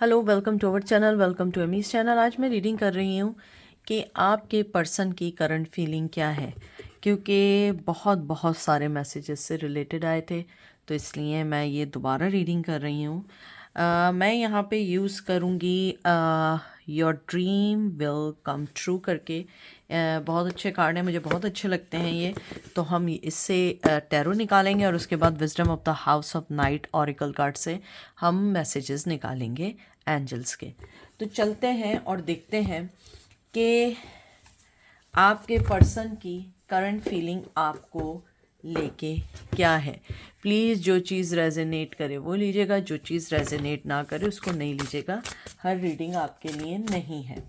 Hello, welcome to our channel, welcome to Amy's channel. आज मैं reading कर रही हूँ कि आपके पर्सन की करंट फीलिंग क्या है, क्योंकि बहुत बहुत सारे मैसेजेस से रिलेटेड आए थे, तो इसलिए मैं ये दोबारा रीडिंग कर रही हूँ। मैं यहाँ पे यूज़ करूँगी your dream will come true करके। बहुत अच्छे कार्ड हैं, मुझे बहुत अच्छे लगते हैं ये। तो हम इससे टैरो निकालेंगे और उसके बाद wisdom of the house of night oracle card से हम मैसेजेस निकालेंगे एंजल्स के। तो चलते हैं और देखते हैं कि आपके पर्सन की करंट फीलिंग आपको लेके क्या है। प्लीज़ जो चीज़ रेजोनेट करे वो लीजिएगा, जो चीज़ रेजोनेट ना करे उसको नहीं लीजिएगा। हर रीडिंग आपके लिए नहीं है।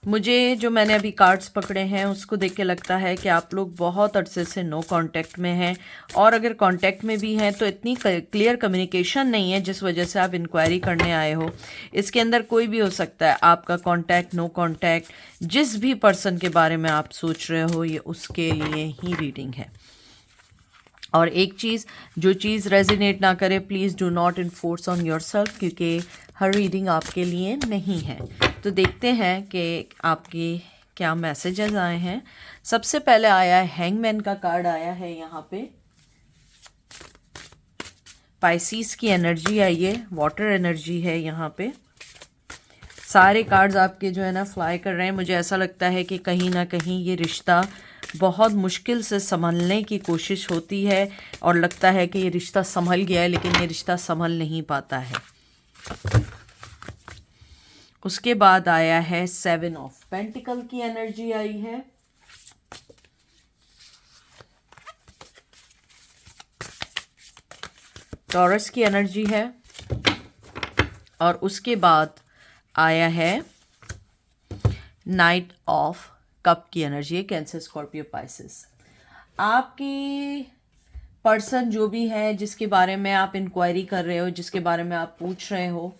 मुझे जो मैंने अभी कार्ड्स पकड़े हैं उसको देख के लगता है कि आप लोग बहुत अरसे से नो कांटेक्ट में हैं, और अगर कांटेक्ट में भी हैं तो इतनी क्लियर कम्युनिकेशन नहीं है जिस वजह से आप इंक्वायरी करने आए हो। इसके अंदर कोई भी हो सकता है, आपका कांटेक्ट, नो कांटेक्ट, जिस भी पर्सन के बारे में आप सोच रहे हो ये उसके लिए ही रीडिंग है। और एक चीज़, जो चीज़ रेजिनेट ना करे please do not enforce on yourself, क्योंकि हर रीडिंग आपके लिए नहीं है। तो देखते हैं कि आपके क्या मैसेजेस आए हैं। सबसे पहले आया है हैंगमैन का कार्ड आया है यहाँ पे। पाइसीस की एनर्जी आई है, वाटर एनर्जी है यहाँ पे। सारे कार्ड्स आपके जो है ना फ्लाई कर रहे हैं। मुझे ऐसा लगता है कि कहीं ना कहीं ये रिश्ता बहुत मुश्किल से संभलने की कोशिश होती है, और लगता है कि ये रिश्ता संभल गया है, लेकिन ये रिश्ता संभल नहीं पाता है। उसके बाद आया है 7 ऑफ पेंटिकल की एनर्जी आई है। टॉरस की एनर्जी है। और उसके बाद आया है नाइट ऑफ कप की एनर्जी है, कैंसर, स्कॉर्पियो, पाइसेस। आपकी पर्सन जो भी है, जिसके बारे में आप इंक्वायरी कर रहे हो, जिसके बारे में आप पूछ रहे हो,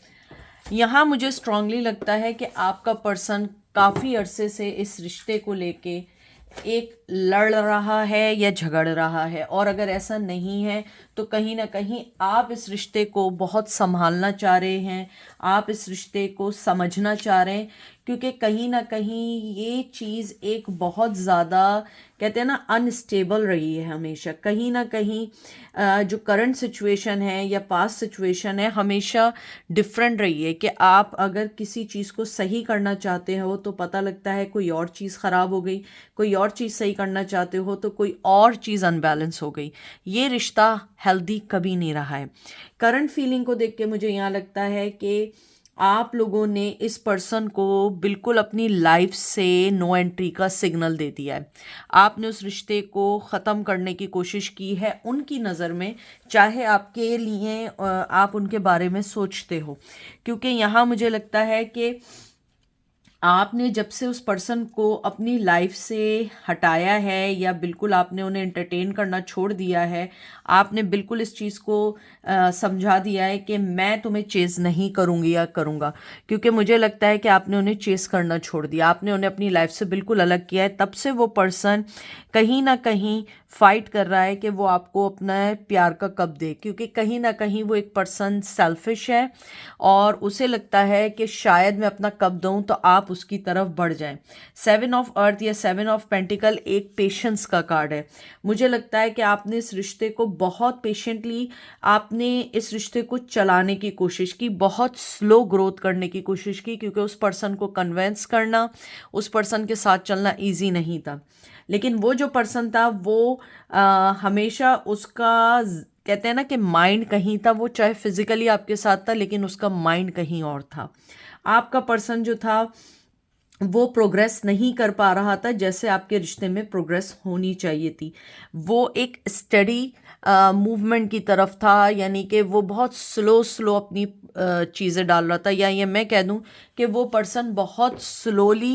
यहाँ मुझे स्ट्रांगली लगता है कि आपका पर्सन काफ़ी अरसे से इस रिश्ते को लेके एक लड़ रहा है या झगड़ रहा है। और अगर ऐसा नहीं है तो कहीं ना कहीं आप इस रिश्ते को बहुत संभालना चाह रहे हैं, आप इस रिश्ते को समझना चाह रहे हैं, क्योंकि कहीं ना कहीं ये चीज़ एक बहुत ज़्यादा, कहते हैं ना, अनस्टेबल रही है हमेशा। कहीं ना कहीं जो करंट सिचुएशन है या पास्ट सिचुएशन है हमेशा डिफरेंट रही है, कि आप अगर किसी चीज़ को सही करना चाहते हो तो पता लगता है कोई और चीज़ ख़राब हो गई, कोई और चीज़ सही करना चाहते हो तो कोई और चीज़ अनबैलेंस हो गई। ये रिश्ता हेल्दी कभी नहीं रहा है। करंट फीलिंग को देख के मुझे यहाँ लगता है कि आप लोगों ने इस पर्सन को बिल्कुल अपनी लाइफ से नो एंट्री का सिग्नल दे दिया है। आपने उस रिश्ते को ख़त्म करने की कोशिश की है उनकी नज़र में, चाहे आपके लिए आप उनके बारे में सोचते हो। क्योंकि यहाँ मुझे लगता है कि आपने जब से उस पर्सन को अपनी लाइफ से हटाया है, या बिल्कुल आपने उन्हें एंटरटेन करना छोड़ दिया है, आपने बिल्कुल इस चीज़ को समझा दिया है कि मैं तुम्हें चेज़ नहीं करूँगी या करूँगा, क्योंकि मुझे लगता है कि आपने उन्हें चेज़ करना छोड़ दिया, आपने उन्हें अपनी लाइफ से बिल्कुल अलग किया है। तब से वो पर्सन कहीं ना कहीं फाइट कर रहा है कि वो आपको अपना प्यार का कप दे, क्योंकि कहीं ना कहीं वो एक पर्सन सेल्फिश है और उसे लगता है कि शायद मैं अपना कप दूं तो आप उसकी तरफ बढ़ जाएं। 7 ऑफ अर्थ या 7 ऑफ पेंटिकल एक पेशेंस का कार्ड है। मुझे लगता है कि आपने इस रिश्ते को बहुत पेशेंटली, आपने इस रिश्ते को चलाने की कोशिश की, बहुत स्लो ग्रोथ करने की कोशिश की, क्योंकि उस पर्सन को कन्वेंस करना, उस पर्सन के साथ चलना ईजी नहीं था। लेकिन वो जो पर्सन था वो हमेशा उसका, कहते हैं ना कि माइंड कहीं था, वो चाहे फिजिकली आपके साथ था लेकिन उसका माइंड कहीं और था। आपका पर्सन जो था वो प्रोग्रेस नहीं कर पा रहा था जैसे आपके रिश्ते में प्रोग्रेस होनी चाहिए थी। वो एक स्टडी मूवमेंट की तरफ था, यानी कि वो बहुत स्लो स्लो अपनी चीज़ें डाल रहा था, या ये मैं कह दूं कि वो पर्सन बहुत स्लोली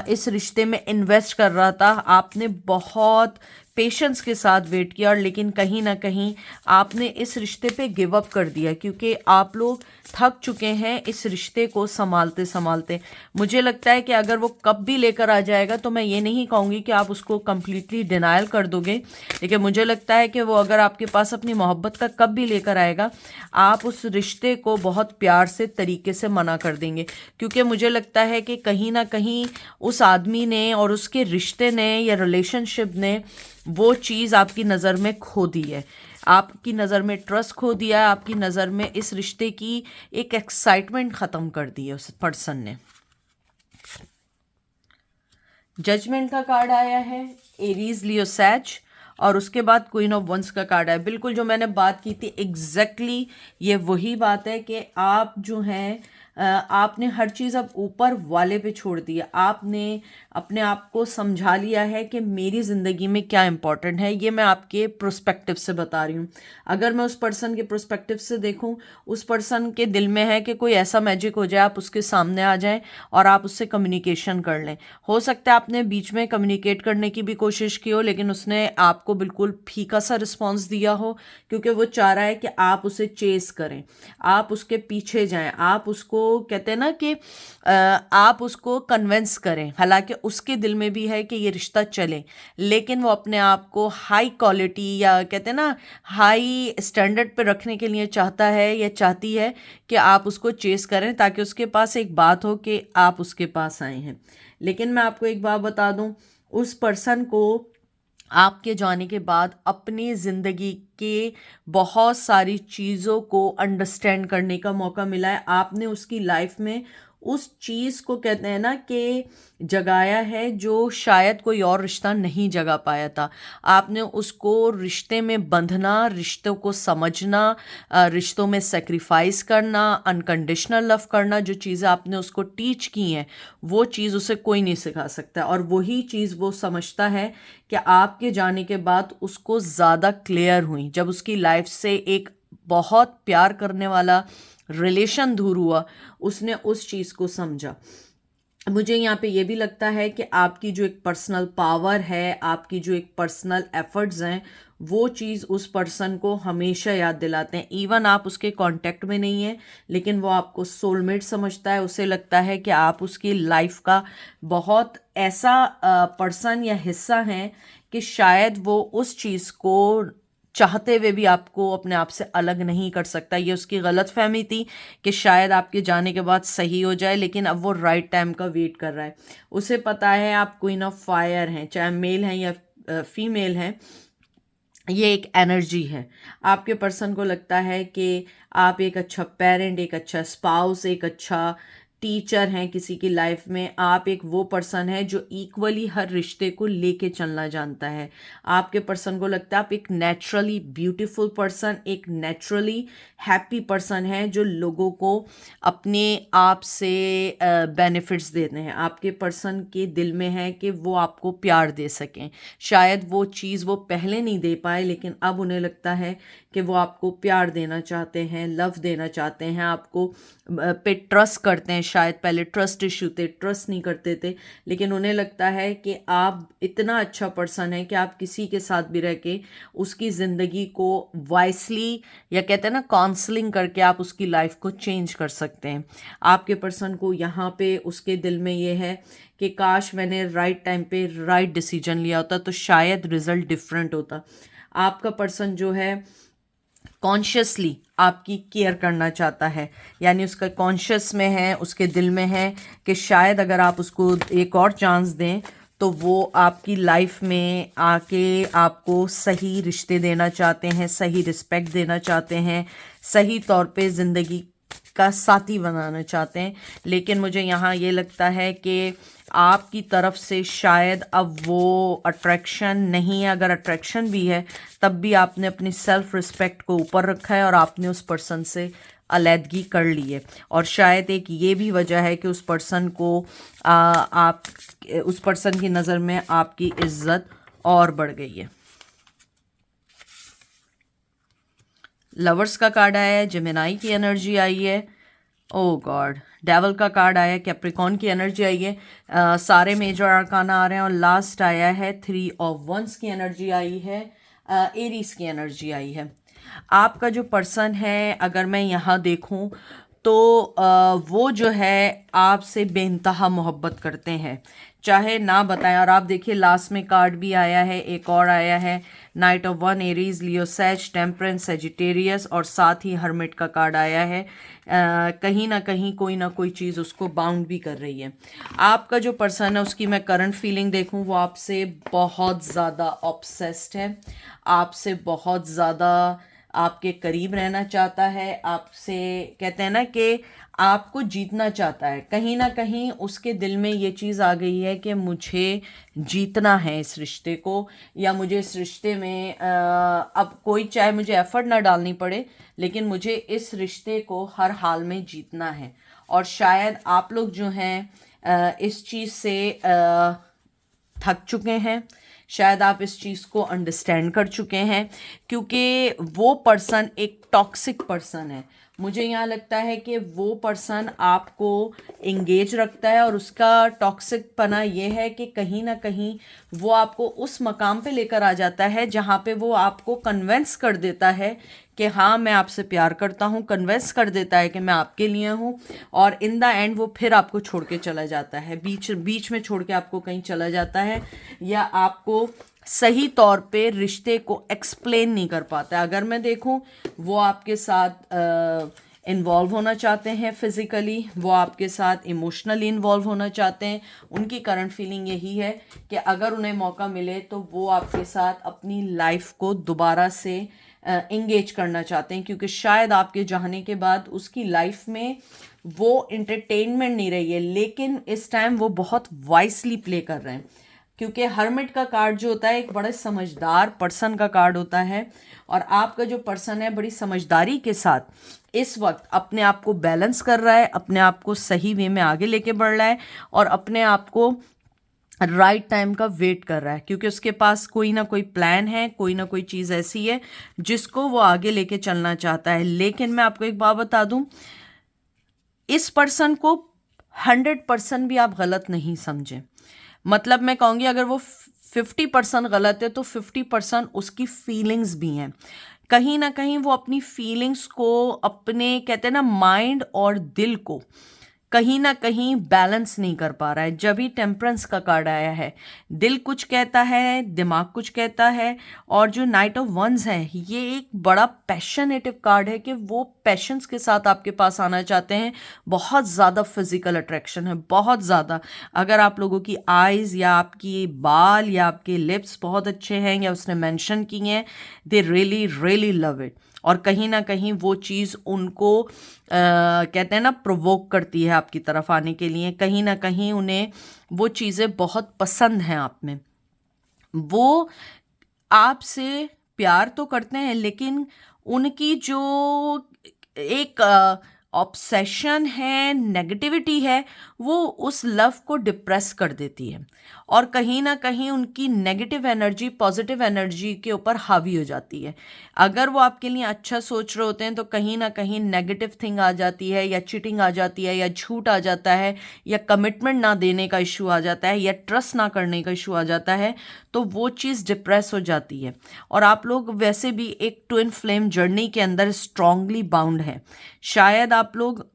इस रिश्ते में इन्वेस्ट कर रहा था। आपने बहुत पेशेंस के साथ वेट किया, और लेकिन कहीं ना कहीं आपने इस रिश्ते पे गिव अप कर दिया, क्योंकि आप लोग थक चुके हैं इस रिश्ते को संभालते संभालते। मुझे लगता है कि अगर वो कब भी लेकर आ जाएगा, तो मैं ये नहीं कहूँगी कि आप उसको कम्प्लीटली डिनायल कर दोगे, लेकिन मुझे लगता है कि वो अगर आपके पास अपनी मोहब्बत का कब भी लेकर आएगा, आप उस रिश्ते को बहुत प्यार से तरीके से मना कर देंगे। क्योंकि मुझे लगता है कि कहीं ना कहीं उस आदमी ने और उसके रिश्ते ने या रिलेशनशिप ने वो चीज़ आपकी नज़र में खो दी है, आपकी नज़र में ट्रस्ट खो दिया है, आपकी नज़र में इस रिश्ते की एक एक्साइटमेंट ख़त्म कर दी है उस पर्सन ने। जजमेंट का कार्ड आया है, एरीज, लियो, सैज, और उसके बाद क्वीन ऑफ वंस का कार्ड आया। बिल्कुल जो मैंने बात की थी एग्जैक्टली ये वही बात है कि आप जो हैं आपने हर चीज़ अब ऊपर वाले पे छोड़ दी है। आपने अपने आप को समझा लिया है कि मेरी ज़िंदगी में क्या इम्पोर्टेंट है। ये मैं आपके प्रोस्पेक्टिव से बता रही हूँ। अगर मैं उस पर्सन के प्रोस्पेक्टिव से देखूँ, उस पर्सन के दिल में है कि कोई ऐसा मैजिक हो जाए, आप उसके सामने आ जाएं और आप उससे कम्युनिकेशन कर लें। हो सकता है आपने बीच में कम्युनिकेट करने की भी कोशिश की हो, लेकिन उसने आपको बिल्कुल फीका सा रिस्पॉन्स दिया हो, क्योंकि वो चाह रहा है कि आप उसे चेस करें, आप उसके पीछे जाएं, आप उसको कहते हैं ना कि आप उसको कन्विंस करें। हालांकि उसके दिल में भी है कि ये रिश्ता चले, लेकिन वो अपने आप को हाई क्वालिटी या कहते हैं ना हाई स्टैंडर्ड पे रखने के लिए चाहता है या चाहती है कि आप उसको चेस करें, ताकि उसके पास एक बात हो कि आप उसके पास आए हैं। लेकिन मैं आपको एक बात बता दूं, उस पर्सन को आपके जाने के बाद अपनी ज़िंदगी के बहुत सारी चीज़ों को अंडरस्टैंड करने का मौका मिला है। आपने उसकी लाइफ में उस चीज़ को कहते हैं ना कि जगाया है जो शायद कोई और रिश्ता नहीं जगा पाया था। आपने उसको रिश्ते में बंधना, रिश्तों को समझना, रिश्तों में सेक्रीफाइस करना, अनकंडीशनल लव करना, जो चीज़ें आपने उसको टीच की हैं, वो चीज़ उसे कोई नहीं सिखा सकता। और वही चीज़ वो समझता है कि आपके जाने के बाद उसको ज़्यादा क्लियर हुई। जब उसकी लाइफ से एक बहुत प्यार करने वाला रिलेशन दूर हुआ, उसने उस चीज़ को समझा। मुझे यहाँ पे ये भी लगता है कि आपकी जो एक पर्सनल पावर है, आपकी जो एक पर्सनल एफर्ट्स हैं, वो चीज़ उस पर्सन को हमेशा याद दिलाते हैं। इवन आप उसके कांटेक्ट में नहीं है, लेकिन वो आपको सोलमेट समझता है। उसे लगता है कि आप उसकी लाइफ का बहुत ऐसा पर्सन या हिस्सा हैं कि शायद वो उस चीज़ को चाहते हुए भी आपको अपने आप से अलग नहीं कर सकता। ये उसकी गलत फहमी थी कि शायद आपके जाने के बाद सही हो जाए, लेकिन अब वो राइट टाइम का वेट कर रहा है। उसे पता है आप क्वीन ऑफ फायर हैं, चाहे मेल हैं या फीमेल हैं, ये एक एनर्जी है। आपके पर्सन को लगता है कि आप एक अच्छा पेरेंट, एक अच्छा स्पाउस, एक अच्छा टीचर हैं किसी की लाइफ में। आप एक वो पर्सन है जो इक्वली हर रिश्ते को लेके चलना जानता है। आपके पर्सन को लगता है आप एक नेचुरली ब्यूटीफुल पर्सन, एक नेचुरली हैप्पी पर्सन है जो लोगों को अपने आप से बेनिफिट्स देते हैं। आपके पर्सन के दिल में है कि वो आपको प्यार दे सकें। शायद वो चीज़ वो पहले नहीं दे पाए, लेकिन अब उन्हें लगता है कि वो आपको प्यार देना चाहते हैं, लव देना चाहते हैं, आपको पे ट्रस्ट करते हैं। शायद पहले ट्रस्ट इशू थे, ट्रस्ट नहीं करते थे, लेकिन उन्हें लगता है कि आप इतना अच्छा पर्सन है कि आप किसी के साथ भी रह के उसकी ज़िंदगी को वाइसली या कहते हैं ना काउंसलिंग करके आप उसकी लाइफ को चेंज कर सकते हैं। आपके पर्सन को यहाँ पे उसके दिल में ये है कि काश मैंने राइट टाइम पे राइट डिसीजन लिया होता तो शायद रिजल्ट डिफरेंट होता। आपका पर्सन जो है कॉन्शियसली आपकी केयर करना चाहता है, यानी उसका कॉन्शियस में है, उसके दिल में है कि शायद अगर आप उसको एक और चांस दें तो वो आपकी लाइफ में आके आपको सही रिश्ते देना चाहते हैं, सही रिस्पेक्ट देना चाहते हैं, सही तौर पे ज़िंदगी का साथी बनाना चाहते हैं। लेकिन मुझे यहाँ ये लगता है कि आपकी तरफ से शायद अब वो अट्रैक्शन नहीं है। अगर अट्रैक्शन भी है तब भी आपने अपनी सेल्फ रिस्पेक्ट को ऊपर रखा है और आपने उस पर्सन से अलहदगी कर ली है। और शायद एक ये भी वजह है कि उस पर्सन को आप उस पर्सन की नज़र में आपकी इज्जत और बढ़ गई है। लवर्स का कार्ड आया है, जेमिनाई की एनर्जी आई है, ओ गॉड, डेवल का कार्ड आया, कैप्रिकॉन की एनर्जी आई है, सारे मेजर आर्काना आ रहे हैं और लास्ट आया है 3 ऑफ वंस की एनर्जी आई है, एरीज की एनर्जी आई है। आपका जो पर्सन है अगर मैं यहाँ देखूँ तो वो जो है आपसे बेइंतहा मोहब्बत करते हैं, चाहे ना बताएं। और आप देखिए लास्ट में कार्ड भी आया है, एक और आया है, night of one, Aries, Leo, says, temperance, Sagittarius, और साथ ही हर्मिट का कार्ड आया है। कहीं ना कोई चीज़ उसको बाउंड भी कर रही है। आपका जो पर्सन है उसकी मैं करंट फीलिंग देखूं, वो आपसे बहुत ज़्यादा ऑब्सेस्ड है, आपसे बहुत ज़्यादा आपके करीब रहना चाहता है, आपसे कहते हैं ना कि आपको जीतना चाहता है। कहीं ना कहीं उसके दिल में ये चीज़ आ गई है कि मुझे जीतना है इस रिश्ते को, या मुझे इस रिश्ते में अब कोई चाहे मुझे एफर्ट ना डालनी पड़े, लेकिन मुझे इस रिश्ते को हर हाल में जीतना है। और शायद आप लोग जो हैं इस चीज़ से थक चुके हैं, शायद आप इस चीज़ को अंडरस्टैंड कर चुके हैं, क्योंकि वो पर्सन एक टॉक्सिक पर्सन है। मुझे यहाँ लगता है कि वो पर्सन आपको इंगेज रखता है और उसका टॉक्सिक पना ये है कि कहीं ना कहीं वो आपको उस मकाम पे लेकर आ जाता है जहाँ पे वो आपको कन्वेंस कर देता है कि हाँ मैं आपसे प्यार करता हूँ, कन्वेंस कर देता है कि मैं आपके लिए हूँ, और इन द एंड वो फिर आपको छोड़ के चला जाता है, बीच में छोड़ के आपको कहीं चला जाता है, या आपको सही तौर पे रिश्ते को एक्सप्लेन नहीं कर पाता है। अगर मैं देखूं वो आपके साथ इन्वॉल्व होना चाहते हैं फिज़िकली, वो आपके साथ इमोशनली इन्वॉल्व होना चाहते हैं, उनकी करंट फीलिंग यही है कि अगर उन्हें मौका मिले तो वो आपके साथ अपनी लाइफ को दोबारा से इंगेज करना चाहते हैं, क्योंकि शायद आपके जाने के बाद उसकी लाइफ में वो इंटरटेनमेंट नहीं रही है, लेकिन इस टाइम वो बहुत वाइसली प्ले कर रहे हैं, क्योंकि हर्मिट का कार्ड जो होता है एक बड़े समझदार पर्सन का कार्ड होता है, और आपका जो पर्सन है बड़ी समझदारी के साथ इस वक्त अपने आप को बैलेंस कर रहा है, अपने आप को सही वे में आगे लेके बढ़ रहा है, और अपने आप को राइट टाइम का वेट कर रहा है, क्योंकि उसके पास कोई ना कोई प्लान है, कोई ना कोई चीज़ ऐसी है जिसको वो आगे लेके चलना चाहता है। लेकिन मैं आपको एक बात बता दूं, इस पर्सन को 100% भी आप गलत नहीं समझें। मतलब मैं कहूँगी अगर वो 50% गलत है तो 50% उसकी फीलिंग्स भी हैं। कहीं ना कहीं वो अपनी फीलिंग्स को, अपने कहते हैं ना माइंड और दिल को कहीं ना कहीं बैलेंस नहीं कर पा रहा है। जब ही टेम्परेंस का कार्ड आया है, दिल कुछ कहता है, दिमाग कुछ कहता है, और जो नाइट ऑफ वंस है ये एक बड़ा पैशनेटिव कार्ड है कि वो पैशंस के साथ आपके पास आना चाहते हैं। बहुत ज़्यादा फिजिकल अट्रैक्शन है, बहुत ज़्यादा। अगर आप लोगों की आइज़ या आपकी बाल या आपके लिप्स बहुत अच्छे हैं या उसने मेंशन की हैं, they really really love it, और कहीं ना कहीं वो चीज़ उनको कहते हैं ना प्रोवोक करती है आपकी तरफ आने के लिए। कहीं ना कहीं उन्हें वो चीज़ें बहुत पसंद हैं आप में। वो आपसे प्यार तो करते हैं, लेकिन उनकी जो एक ऑब्सेशन है, नेगेटिविटी है, वो उस लव को डिप्रेस कर देती है, और कहीं ना कहीं उनकी नेगेटिव एनर्जी पॉजिटिव एनर्जी के ऊपर हावी हो जाती है। अगर वो आपके लिए अच्छा सोच रहे होते हैं तो कहीं ना कहीं नेगेटिव थिंग आ जाती है, या चीटिंग आ जाती है, या झूठ आ जाता है, या कमिटमेंट ना देने का इशू आ जाता है, या ट्रस्ट ना करने का इशू आ जाता है, तो वो चीज़ डिप्रेस हो जाती है। और आप लोग वैसे भी एक ट्विन फ्लेम जर्नी के अंदर स्ट्रांगली बाउंड हैं। शायद आप लोग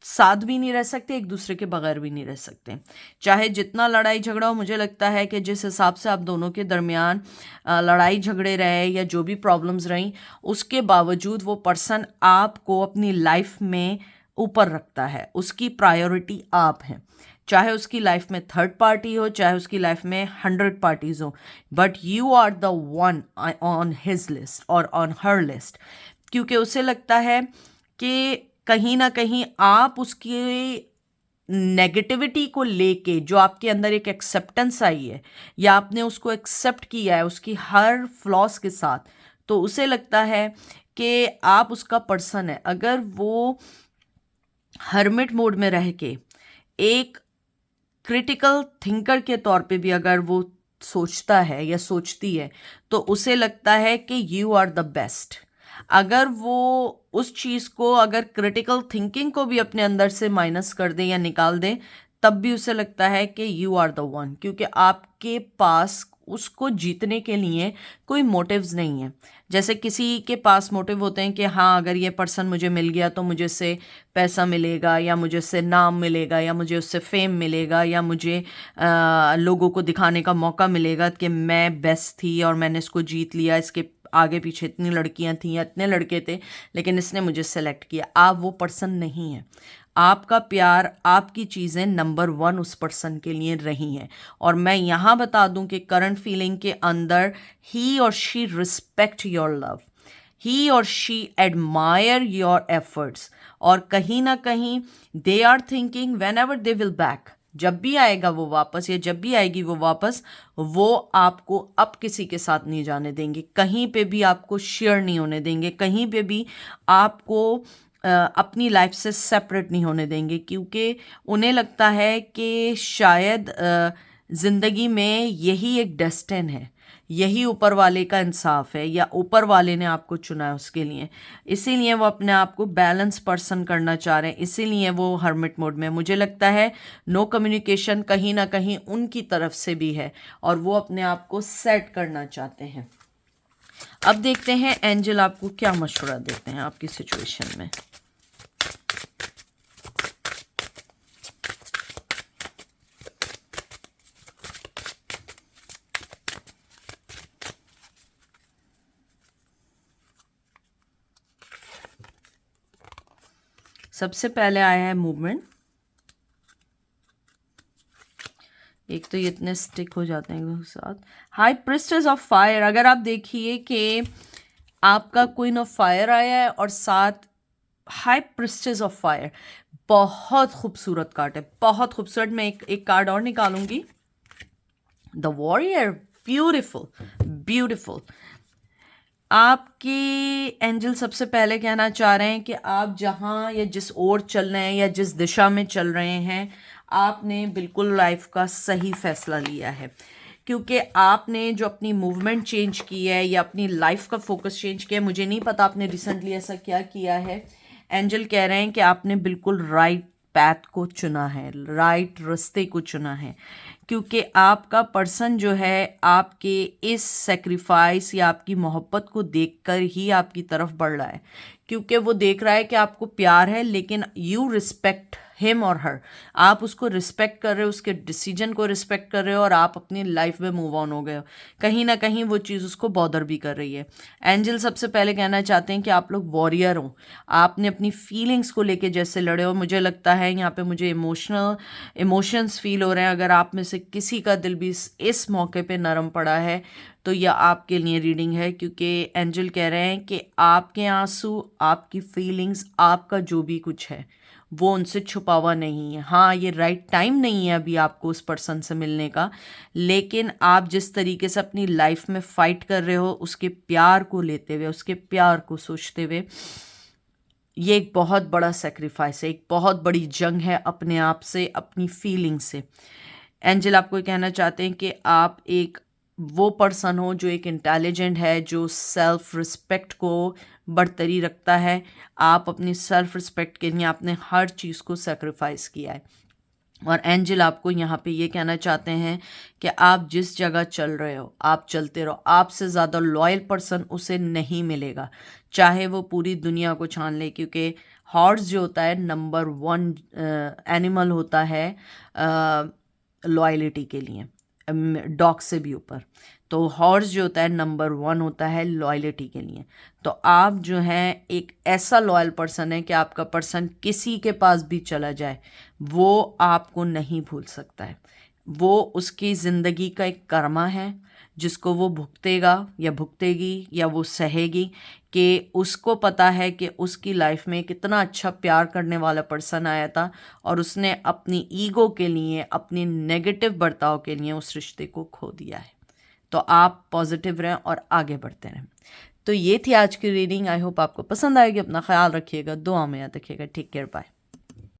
साथ भी नहीं रह सकते, एक दूसरे के बगैर भी नहीं रह सकते, चाहे जितना लड़ाई झगड़ा हो। मुझे लगता है कि जिस हिसाब से आप दोनों के दरमियान लड़ाई झगड़े रहे या जो भी प्रॉब्लम्स रहीं, उसके बावजूद वो पर्सन आपको अपनी लाइफ में ऊपर रखता है, उसकी प्रायोरिटी आप हैं। चाहे उसकी लाइफ में थर्ड पार्टी हो, चाहे उसकी लाइफ में 100 पार्टीज हो, but you are the one on his list और ऑन हर लिस्ट, क्योंकि उसे लगता है कि कहीं ना कहीं आप उसकी नेगेटिविटी को लेके, जो आपके अंदर एक एक्सेप्टेंस आई है या आपने उसको एक्सेप्ट किया है उसकी हर फ्लॉस के साथ, तो उसे लगता है कि आप उसका पर्सन है। अगर वो हर्मिट मोड में रह के एक क्रिटिकल थिंकर के तौर पे भी अगर वो सोचता है या सोचती है, तो उसे लगता है कि यू आर द बेस्ट। अगर वो उस चीज़ को, अगर क्रिटिकल थिंकिंग को भी अपने अंदर से माइनस कर दे या निकाल दे, तब भी उसे लगता है कि यू आर द वन, क्योंकि आपके पास उसको जीतने के लिए कोई मोटिव्स नहीं है। जैसे किसी के पास मोटिव होते हैं कि हाँ, अगर ये पर्सन मुझे मिल गया तो मुझे उससे पैसा मिलेगा, या मुझे उससे नाम मिलेगा, या मुझे उससे फेम मिलेगा, या मुझे लोगों को दिखाने का मौका मिलेगा कि मैं बेस्ट थी और मैंने इसको जीत लिया, इसके आगे पीछे इतनी लड़कियां थी या इतने लड़के थे लेकिन इसने मुझे सेलेक्ट किया। आप वो पर्सन नहीं है। आपका प्यार, आपकी चीज़ें नंबर वन उस पर्सन के लिए रही हैं। और मैं यहाँ बता दूं कि करंट फीलिंग के अंदर ही और she respect your love, he और शी एडमायर योर एफर्ट्स, और कहीं ना कहीं they are thinking whenever they will back, जब भी आएगा वो वापस, या जब भी आएगी वो वापस, वो आपको अब किसी के साथ नहीं जाने देंगे, कहीं पे भी आपको शेयर नहीं होने देंगे, कहीं पे भी आपको अपनी लाइफ से सेपरेट नहीं होने देंगे, क्योंकि उन्हें लगता है कि शायद ज़िंदगी में यही एक डेस्टिन है, यही ऊपर वाले का इंसाफ है, या ऊपर वाले ने आपको चुना है उसके लिए। इसीलिए वो अपने आप को बैलेंस पर्सन करना चाह रहे हैं, इसीलिए वो हर्मिट मोड में। मुझे लगता है नो कम्युनिकेशन कहीं ना कहीं उनकी तरफ से भी है, और वो अपने आप को सेट करना चाहते हैं। अब देखते हैं एंजल आपको क्या मशवरा देते हैं आपकी सिचुएशन में। सबसे पहले आया है मूवमेंट। एक तो ये इतने स्टिक हो जाते हैं एक साथ। High priestess of fire. अगर आप देखिए कि आपका क्वीन ऑफ फायर आया है और साथ हाई प्रिस्टेस ऑफ फायर, बहुत खूबसूरत कार्ड है, बहुत खूबसूरत। मैं एक कार्ड और निकालूंगी, द वॉरियर। Beautiful beautiful. आपके एंजल सबसे पहले कहना चाह रहे हैं कि आप जहाँ या जिस ओर चल रहे हैं या जिस दिशा में चल रहे हैं, आपने बिल्कुल लाइफ का सही फैसला लिया है, क्योंकि आपने जो अपनी मूवमेंट चेंज की है या अपनी लाइफ का फोकस चेंज किया है, मुझे नहीं पता आपने रिसेंटली ऐसा क्या किया है। एंजल कह रहे हैं कि आपने बिल्कुल राइट पैथ को चुना है, राइट रास्ते को चुना है, क्योंकि आपका पर्सन जो है आपके इस सेक्रीफाइस या आपकी मोहब्बत को देखकर ही आपकी तरफ बढ़ रहा है, क्योंकि वो देख रहा है कि आपको प्यार है, लेकिन यू रिस्पेक्ट हिम और हर। आप उसको रिस्पेक्ट कर रहे हो, उसके डिसीजन को रिस्पेक्ट कर रहे हो, और आप अपनी लाइफ में मूव ऑन हो गए हो। कहीं ना कहीं वो चीज़ उसको बॉदर भी कर रही है। एंजल सबसे पहले कहना चाहते हैं कि आप लोग वॉरियर हो, आपने अपनी फीलिंग्स को लेके जैसे लड़े हो। मुझे लगता है यहाँ पे मुझे इमोशंस फील हो रहे हैं। अगर आप में से किसी का दिल भी इस मौके पे नरम पड़ा है तो यह आपके लिए रीडिंग है, क्योंकि एंजल कह रहे हैं कि आपके आंसू, आपकी फीलिंग्स, आपका जो भी कुछ है वो उनसे छुपा हुआ नहीं है। हाँ, ये राइट टाइम नहीं है अभी आपको उस पर्सन से मिलने का, लेकिन आप जिस तरीके से अपनी लाइफ में फाइट कर रहे हो, उसके प्यार को लेते हुए, उसके प्यार को सोचते हुए, ये एक बहुत बड़ा सेक्रीफाइस है, एक बहुत बड़ी जंग है अपने आप से, अपनी फीलिंग से। एंजल आपको कहना चाहते हैं कि आप एक वो पर्सन हो जो एक इंटेलिजेंट है, जो सेल्फ रिस्पेक्ट को बढ़तरी रखता है। आप अपनी सेल्फ रिस्पेक्ट के लिए आपने हर चीज़ को सेक्रीफाइस किया है। और एंजल आपको यहाँ पे ये कहना चाहते हैं कि आप जिस जगह चल रहे हो, आप चलते रहो। आपसे ज़्यादा लॉयल पर्सन उसे नहीं मिलेगा, चाहे वो पूरी दुनिया को छान ले, क्योंकि हॉर्स जो होता है नंबर 1 एनिमल होता है लॉयलिटी के लिए, डॉग से भी ऊपर। तो हॉर्स जो होता है नंबर 1 होता है लॉयलिटी के लिए। तो आप जो हैं एक ऐसा लॉयल पर्सन है कि आपका पर्सन किसी के पास भी चला जाए वो आपको नहीं भूल सकता है। वो उसकी ज़िंदगी का एक कर्मा है जिसको वो भुगतेगा या भुगतेगी या वो सहेगी, कि उसको पता है कि उसकी लाइफ में कितना अच्छा प्यार करने वाला पर्सन आया था और उसने अपनी ईगो के लिए, अपनी नेगेटिव बर्ताव के लिए उस रिश्ते को खो दिया है। तो आप पॉजिटिव रहें और आगे बढ़ते रहें। तो ये थी आज की रीडिंग। आई होप आपको पसंद आएगी। अपना ख्याल रखिएगा, दुआ में याद रखिएगा। Take care, bye.